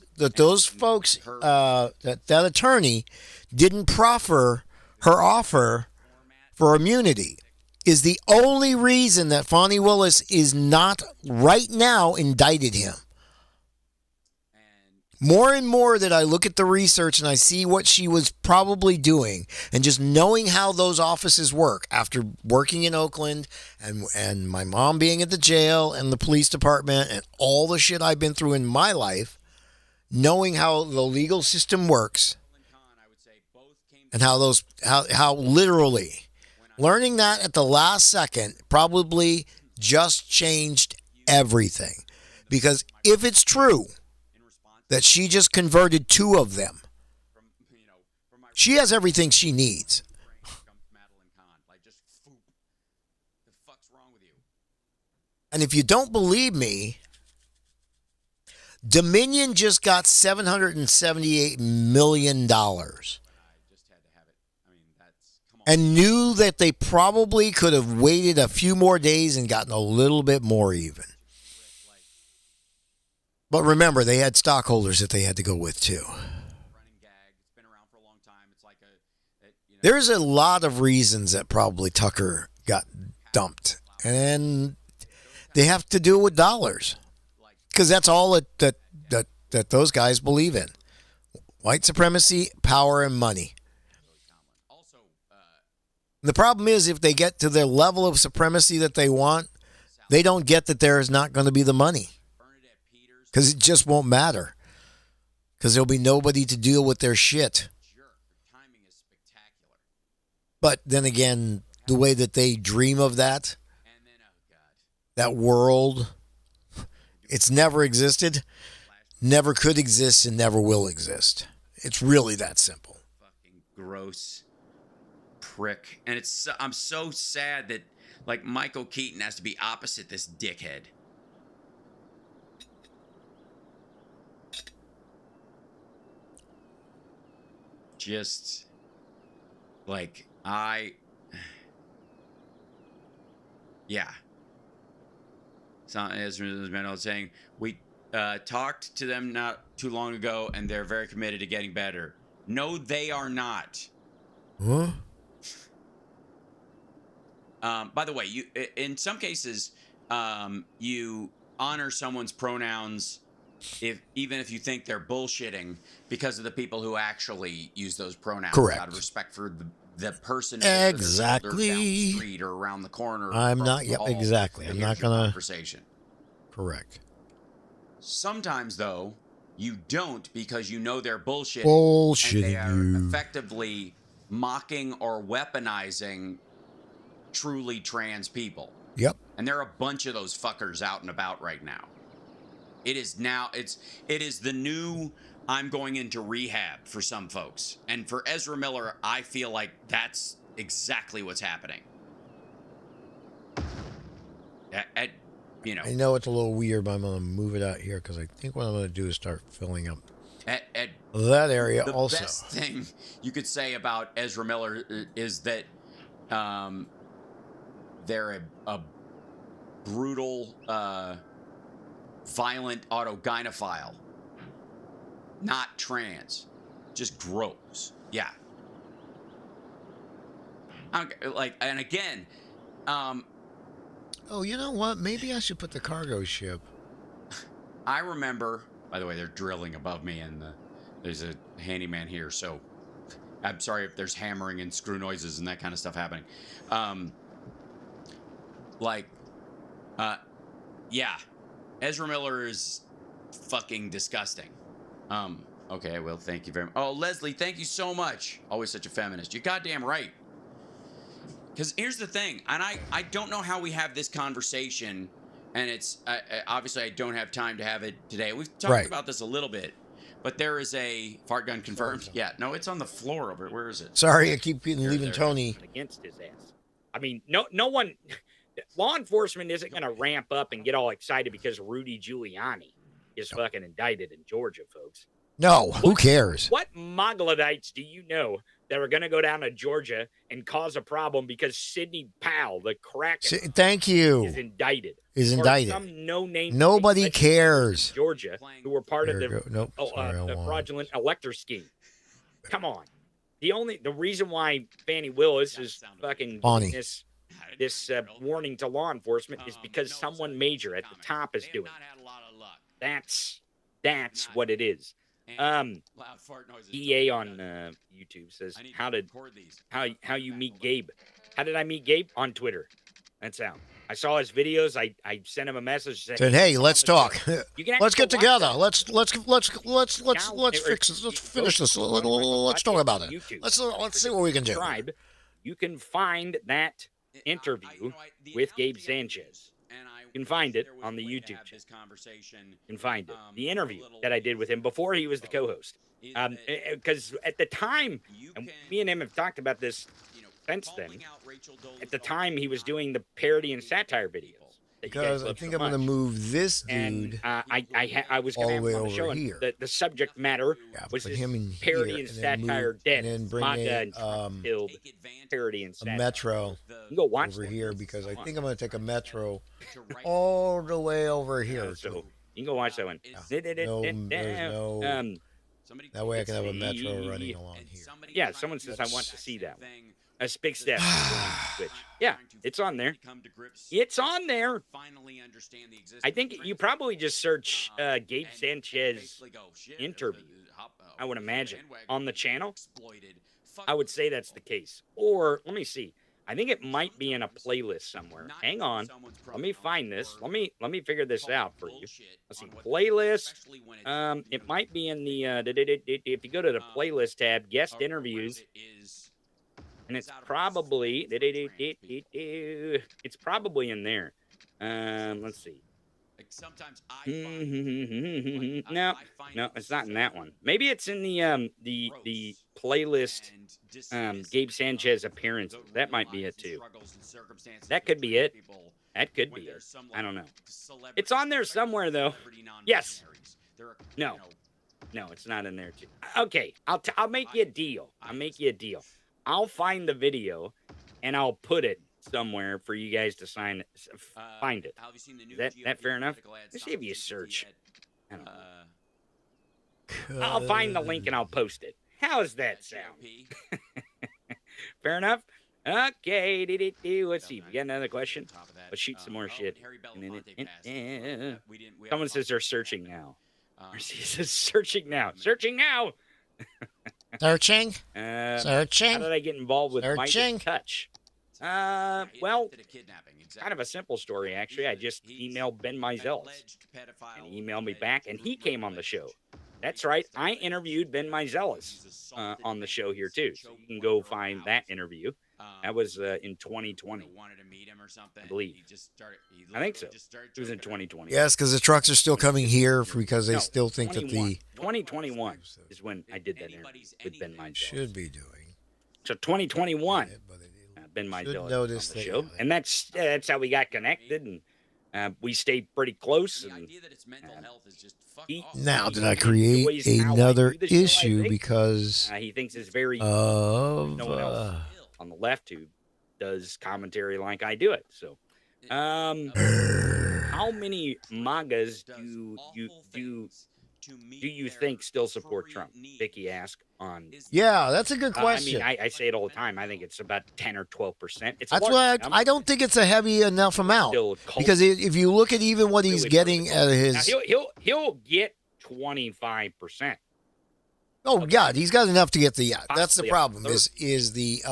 folks, that attorney didn't proffer her offer for immunity, is the only reason that Fannie Willis is not right now indicted him. More and more that I look at the research and I see what she was probably doing, and just knowing how those offices work after working in Oakland and my mom being at the jail and the police department and all the shit I've been through in my life, knowing how the legal system works and how literally learning that at the last second probably just changed everything. Because if it's true that she just converted 2 of them, she has everything she needs. And if you don't believe me, Dominion just got $778 million and knew that they probably could have waited a few more days and gotten a little bit more even. But remember, they had stockholders that they had to go with too. There's a lot of reasons that probably Tucker got dumped. And they have to do it with dollars. Because that's all that those guys believe in. White supremacy, power, and money. The problem is if they get to their level of supremacy that they want, they don't get that there is not going to be the money. Because it just won't matter. Because there'll be nobody to deal with their shit. But then again, the way that they dream of that world, it's never existed, never could exist, and never will exist. It's really that simple. Fucking gross prick. And I'm so sad that, like, Michael Keaton has to be opposite this dickhead. Just, like, yeah. As Manuel saying, we talked to them not too long ago, and they're very committed to getting better. No, they are not. Huh? By the way, you in some cases, you honor someone's pronouns even if you think they're bullshitting because of the people who actually use those pronouns. Correct. Out of respect for the person exactly down the street or around the corner. I'm not. Yep. Exactly. I'm not gonna. Conversation. Correct. Sometimes though, you don't because you know they're bullshitting. Bullshitting and they are you. effectively mocking or weaponizing truly trans people. Yep. And there are a bunch of those fuckers out and about right now. It is the new I'm going into rehab for some folks. And for Ezra Miller, I feel like that's exactly what's happening. I know it's a little weird, but I'm going to move it out here because I think what I'm going to do is start filling up that area also. The best thing you could say about Ezra Miller is that they're a brutal, violent autogynephile. Not trans. Just gross. Yeah. And again, oh, you know what? Maybe I should put the cargo ship. I remember, by the way, they're drilling above me and there's a handyman here, so I'm sorry if there's hammering and screw noises and that kind of stuff happening. Yeah. Ezra Miller is fucking disgusting. Okay, well, thank you very much. Oh, Leslie, thank you so much. Always such a feminist. You're goddamn right. Because here's the thing, and I don't know how we have this conversation, and it's obviously I don't have time to have it today. We've talked about this a little bit, but there is a fart gun confirmed. Yeah, no, it's on the floor over. Where is it? Sorry, I keep leaving Tony against his ass. I mean, no one, law enforcement isn't going to ramp up and get all excited because Rudy Giuliani is fucking indicted in Georgia, folks. No, who cares? What Moglodites do you know that are going to go down to Georgia and cause a problem because Sidney Powell, the Kraken, thank you, is indicted? Is indicted. Some no-name. Nobody cares. Georgia, who were part of the fraudulent elector scheme. Come on. The reason why Fannie Willis is fucking giving this warning to law enforcement is because someone major at the top is doing it. That's what it is. EA on YouTube says how you meet Gabe. How did I meet Gabe? On Twitter. That's how. I saw his videos. I sent him a message saying, "Hey, let's talk. Let's get together. Let's fix this. Let's finish this. Let's talk about it. Let's see what we can do." You can find that interview with Gabe Sanchez. You can find it on the YouTube channel. You can find it. The interview that I did with him before he was the co-host. Because at the time, and me and him have talked about this since then, at the time he was doing the parody and satire videos. Because I think I'm going to move this dude and I was going to have him on the show, and the subject matter was this parody and satire dead, and then bring MAGA and Trump-killed parody and satire. a metro You go watch over that. here, because I think I'm going to take a metro all the way over here. So you can go watch that one. There's no, that way I can have a metro running along here. Yeah, someone says I want to see that one. A big step. Yeah, it's on there. It's on there. I think you probably just search Gabe Sanchez interview, I would imagine, on the channel. I would say that's the case. Or, let me see. I think it might be in a playlist somewhere. Hang on. Let me find this. Let me figure this out for you. Let's see. Playlist. It might be in the, if you go to the playlist tab, guest interviews. And it's probably in there. Let's see. No, it's not in that one. Maybe it's in the playlist. Gabe Sanchez appearance. That might be it too. That could be it. That could be it. I don't know. It's on there somewhere though. Yes. No, it's not in there too. Okay, I'll make you a deal. I'll find the video, and I'll put it somewhere for you guys to find it. Is that fair enough? Let's see if you search. I don't know. I'll find the link and I'll post it. How does that sound? Fair enough? Okay. Let's see. We got another question? Let's shoot some more shit. Someone says they're searching now. Mercy says searching now. Searching now! Searching? Searching? How did I get involved with Midas Touch? Well, kind of a simple story, actually. I just emailed Ben Meiseles, and he emailed me back, and he came on the show. That's right. I interviewed Ben Meiseles on the show here, too. So you can go find that interview. That was in 2020, I believe. I think so. It was in 2020. Yes, because the trucks are still coming here because they still think that the 2021 is when I did that interview with Ben Meiseles. Should be doing. So 2021, Ben Meiseles on the show, and that's how we got connected, and we stayed pretty close. And, now, did I create another issue because he thinks it's very of no one else on the left who does commentary like I do it. So, how many MAGAs do you think still support Trump? Vicky asked on. Yeah, that's a good question. I mean, I say it all the time. I think it's about 10 or 12%. That's why I don't think it's a heavy enough amount. Because if you look at even what he's getting at his, now he'll get 25%. Oh God, he's got enough to get the. That's the problem. Is the.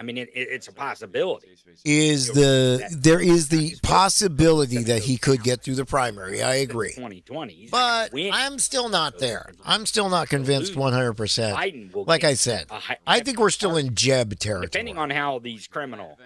I mean, it's a possibility. There is the possibility that he could get through the primary. I agree. 2020, but I'm still not there. I'm still not convinced 100%. Like I said, I think we're still in Jeb territory. Depending on how these criminal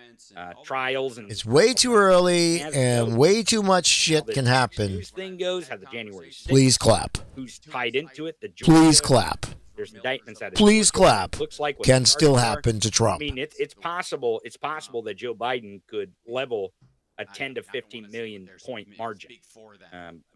trials and it's way too early and way too much shit can happen. Thing goes, how the January 6th, please clap. Who's tied into it? Please clap. There's indictments out of please clap. Looks like can still happen to Trump. I mean, it's possible. It's possible that Joe Biden could level a 10 to 15 million point margin,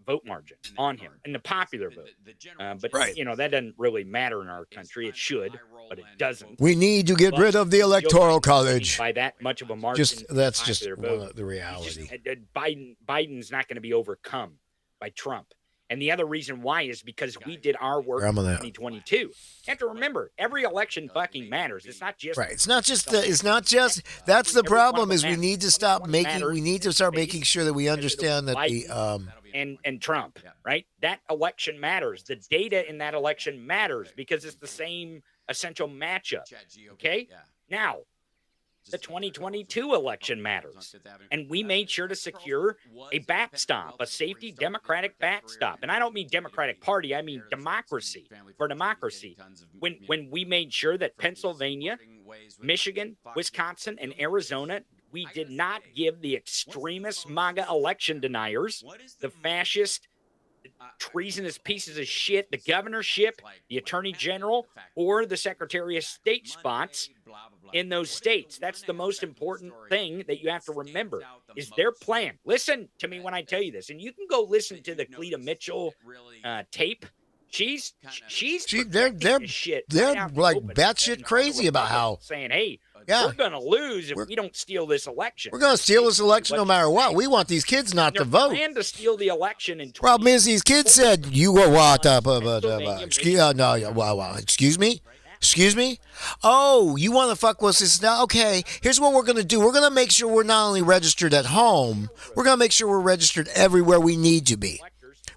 vote margin on him in the popular vote. But that doesn't really matter in our country. It should, but it doesn't. We need to get rid of the Electoral College by that much of a margin. That's just the reality. Biden's not going to be overcome by Trump. And the other reason why is because we did our work in 2022. You have to remember, every election fucking matters. It's not just right. It's not just. That's the problem. Is we need to stop making. We need to start making sure that we understand that the and Trump, right? That election matters. The data in that election matters because it's the same essential matchup. Okay, now. The 2022 election matters. And we made sure to secure a backstop, a safety Democratic backstop. And I don't mean Democratic Party, I mean democracy, for democracy. When we made sure that Pennsylvania, Michigan, Wisconsin, and Arizona we did not give the extremist MAGA election deniers, the fascist, treasonous pieces of shit, the governorship, the attorney general, or the secretary of state spots in those states. That's the most important thing that you have to remember is their plan. Listen to me when I tell you this, and you can go listen to the Cleta Mitchell tape. They're like batshit crazy about how saying, hey, we're gonna lose if we don't steal this election. We're gonna steal this election no matter what. We want these kids not to vote. Plan to steal the election. Problem is, these kids said, "You were what? Excuse me." Excuse me? Oh, you want to fuck with us now? Okay, here's what we're going to do. We're going to make sure we're not only registered at home, we're going to make sure we're registered everywhere we need to be.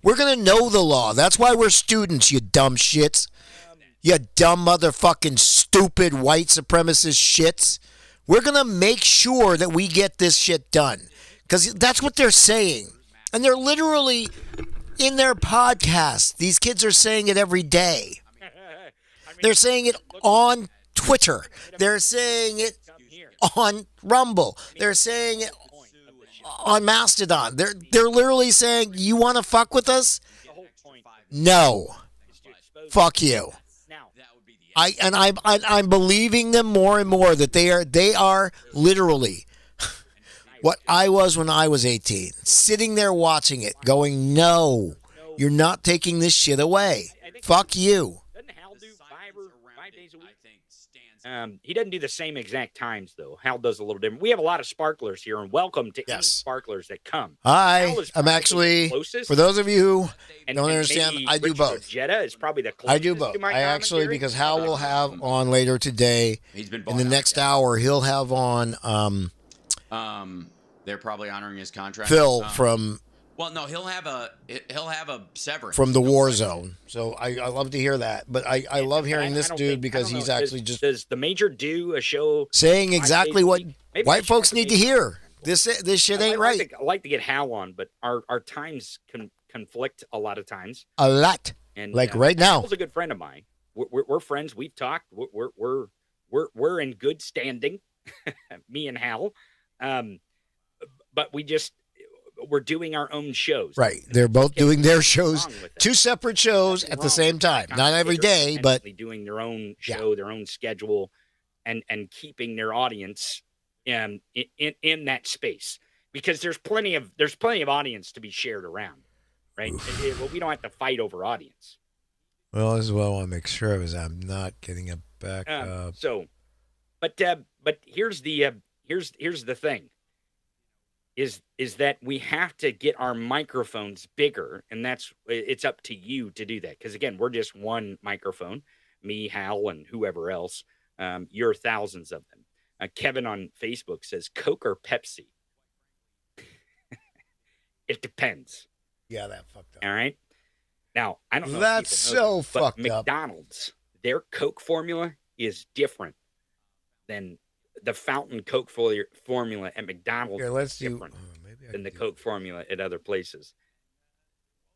We're going to know the law. That's why we're students, you dumb shits. You dumb motherfucking stupid white supremacist shits. We're going to make sure that we get this shit done. Because that's what they're saying. And they're literally in their podcast. These kids are saying it every day. They're saying it on Twitter. They're saying it on Rumble. They're saying it on Mastodon. They're literally saying, you want to fuck with us? No. Fuck you. I'm believing them more and more that they are literally what I was when I was 18. Sitting there watching it, going, no, you're not taking this shit away. Fuck you. He doesn't do the same exact times, though. Hal does a little different. We have a lot of sparklers here, and welcome to any sparklers that come. Hi. I'm actually, for those of you who don't understand, I do both. Jetta is probably the I do both. I actually, because Hal will have on later today, in the next hour, he'll have on they're probably honoring his contract. Phil from... Well, no, he'll have a severance from the war zone. So I love to hear that. But I love hearing this dude because he's actually just does the Major do a show saying exactly what white folks need to hear. This shit ain't right. I like to get Hal on, but our times conflict a lot of times. A lot. And like right now, Hal's a good friend of mine. We're friends. We've talked. We're in good standing. Me and Hal. But we're doing our own shows. Right. They're both doing their shows, two separate shows at the same time. Not every day, but doing their own show, their own schedule, and keeping their audience in that space. Because there's plenty of audience to be shared around, right? We don't have to fight over audience. Well, as well, I want to make sure of is I'm not getting it back up. So, but here's the thing. Is that we have to get our microphones bigger, and it's up to you to do that. Because again, we're just one microphone, me, Hal, and whoever else. You're thousands of them. Kevin on Facebook says Coke or Pepsi. It depends. Yeah, that fucked up. All right. Now I don't know. That's so fucked up. up. McDonald's, their Coke formula is different than the fountain Coke formula at McDonald's is different than the Coke formula at other places.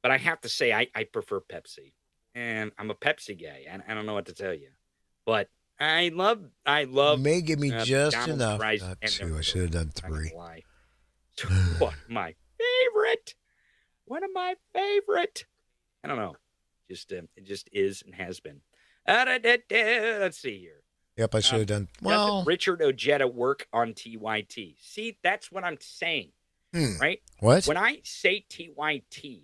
But I have to say, I prefer Pepsi. And I'm a Pepsi guy. I don't know what to tell you. But I love you may give me just McDonald's enough. fries Not and two. I should have done 3. What? My favorite. One of my favorite. I don't know. It just is and has been. Let's see here. Yep, I should have done. Well, doesn't Richard Ojeda work on TYT? See, that's what I'm saying, right? What? When I say TYT,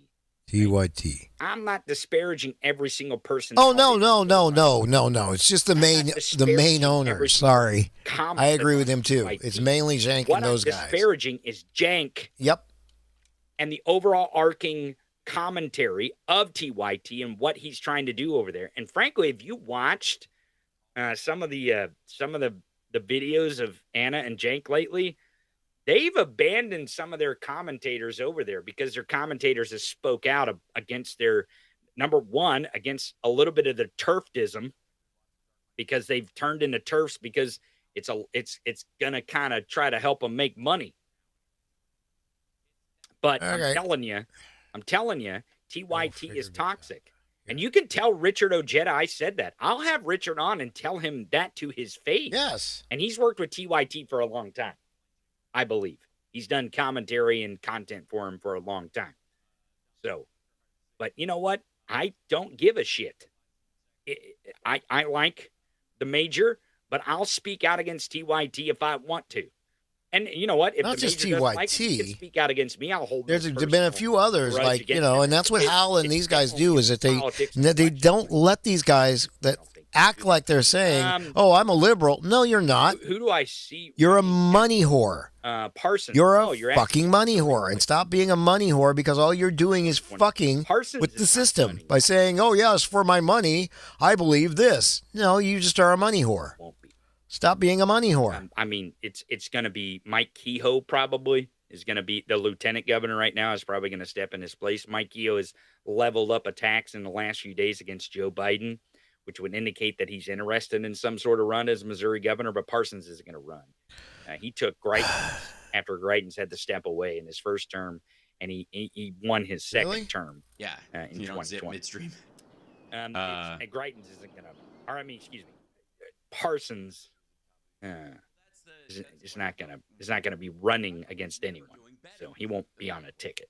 I'm not disparaging every single person. Oh no! It's just the main owner. Sorry, I agree with him too. It's mainly Jank and those guys. What I'm disparaging is Jank. Yep. And the overall arcing commentary of TYT and what he's trying to do over there. And frankly, if you watched some of the videos of Anna and Jank lately, they've abandoned some of their commentators over there because their commentators have spoke out against their against a little bit of the turfism, because they've turned into turfs because it's gonna kind of try to help them make money. But okay. I'm telling you, TYT is toxic. And you can tell Richard Ojeda I said that. I'll have Richard on and tell him that to his face. Yes. And he's worked with TYT for a long time. I believe. He's done commentary and content for him for a long time. So, but you know what? I don't give a shit. I like the major, but I'll speak out against TYT if I want to. And you know what? If Not the just major doesn't like TYT. it, he can speak out against me. I'll hold. There's been a few others, grudge like, against you know, him. and that's what Hal and these guys do, is that politics they don't let these guys that act like they're saying, "Oh, I'm a liberal." No, you're not. Who do I see? You're a money whore. Parsons. You're a you're fucking money whore, and stop being a money whore, because all you're doing is fucking Parsons with the is not system money. by saying, "Oh, yes, for my money, I believe this." No, you just are a money whore. Won't be. Stop being a money whore. I mean, it's going to be Mike Kehoe probably is going to be the lieutenant governor right now, is probably going to step in his place. Mike Kehoe has leveled up attacks in the last few days against Joe Biden, which would indicate that he's interested in some sort of run as Missouri governor, but Parsons isn't going to run. He took Greitens after Greitens had to step away in his first term, and he won his second term. Yeah, in you don't zip 2020. midstream. Greitens isn't going to, or I mean, excuse me, Parsons is not gonna be running against anyone, so he won't be on a ticket.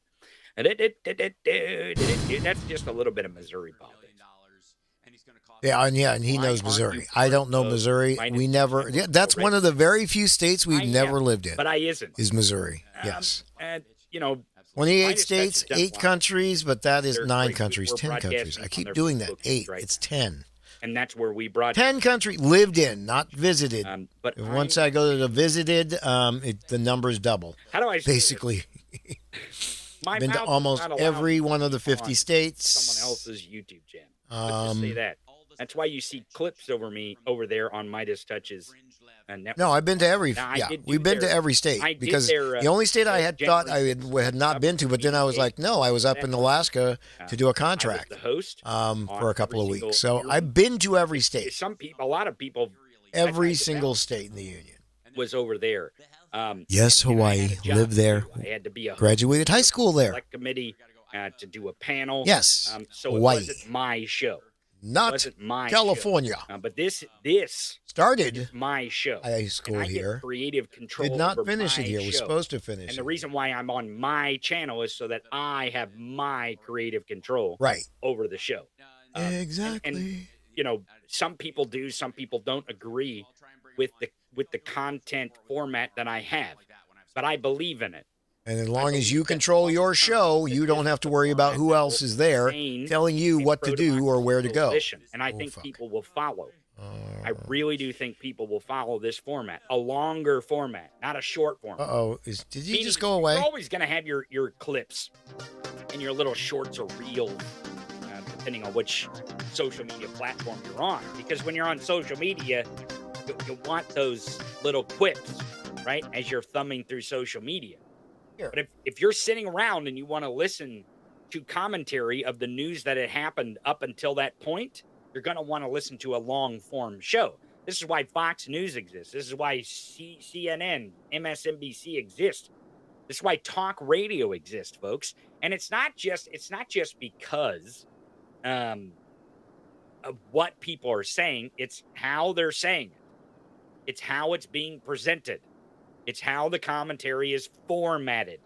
And that's just a little bit of Missouri politics. And he knows Missouri. I don't know Missouri. We never. Yeah, that's one of the very few states we've never lived in. But I isn't. Is Missouri? Yes. And you know, 28 states, 8 countries, but that is 9 countries, 10 countries. I keep doing that. 8. It's 10. And that's where we brought 10 countries lived in, not visited. But once I go to the visited, the numbers double. How do I say basically? My been to almost every one of the 50 states. Someone else's YouTube channel. Let's just say that. That's why you see clips over there on Midas Touch's network. No, I've been to every. We've been to every state, because the only state I had thought I had not been to, but then I was like, no, I was up in Alaska to do a contract. The host for a couple of weeks, so I've been to every state. A lot of people. Every single state in the union was over there. Yes, Hawaii. Lived there. I had to be a graduated high school there. Select committee to do a panel. Yes, so Hawaii. It wasn't my show. Not California. But this started my show. High school and I here. Get creative control. Did not over finish my it here. show. Was supposed to finish. And the reason why I'm on my channel is so that I have my creative control over the show. Exactly. And you know, some people do, some people don't agree with the content format that I have, but I believe in it. And as long as you control your show, you don't have to worry about who else is there telling you what to do or where to go. And I think people will follow. I really do think people will follow this format, a longer format, not a short format. Did he just go away? You're always going to have your clips and your little shorts or reels, depending on which social media platform you're on. Because when you're on social media, you want those little quips, right, as you're thumbing through social media. But if you're sitting around and you want to listen to commentary of the news that had happened up until that point, you're going to want to listen to a long-form show. This is why Fox News exists. This is why CNN, MSNBC exist. This is why talk radio exists, folks. And it's not just because of what people are saying. It's how they're saying it. It's how it's being presented. It's how the commentary is formatted.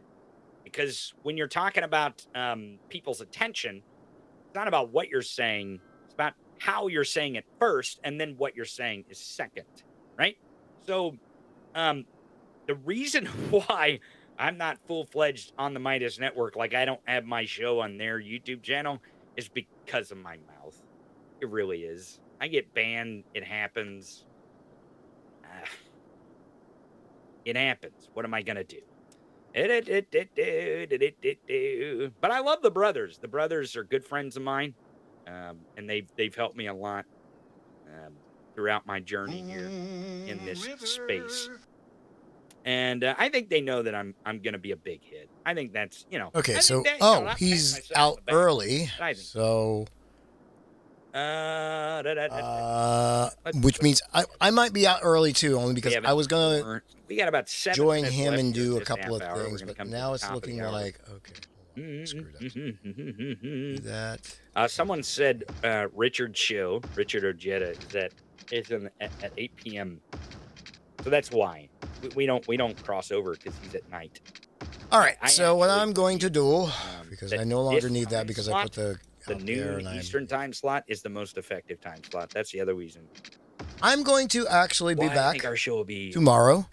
Because when you're talking about people's attention, it's not about what you're saying. It's about how you're saying it first, and then what you're saying is second, right? So the reason why I'm not full-fledged on the Midas Network, like I don't have my show on their YouTube channel, is because of my mouth. It really is. I get banned. It happens. It happens. What am I going to do? But I love the brothers. The brothers are good friends of mine, and they've helped me a lot throughout my journey here in this space. And I think they know that I'm going to be a big hit. I think that's, you know. Okay, so he's out early. So which means I might be out early too, only because I was gonna join him and do a couple of things, but now it's looking like screwed up. Do that. Someone said Richard Ojeda is at 8 p.m. So that's why we don't cross over because he's at night. All right. I So what actually I'm going to do, because that I no longer this need that time because I slot, put the the out there noon and Eastern time slot is the most effective time slot. That's the other reason. I'm going to actually be Why I back think our show will be tomorrow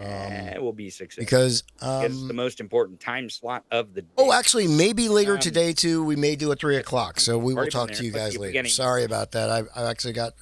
it will be successful because it's the most important time slot of the day. oh, actually, maybe later Um, today too. We may do at 3 o'clock. So we will already been talk there. to you Let's guys keep later. getting- Sorry about that. I actually got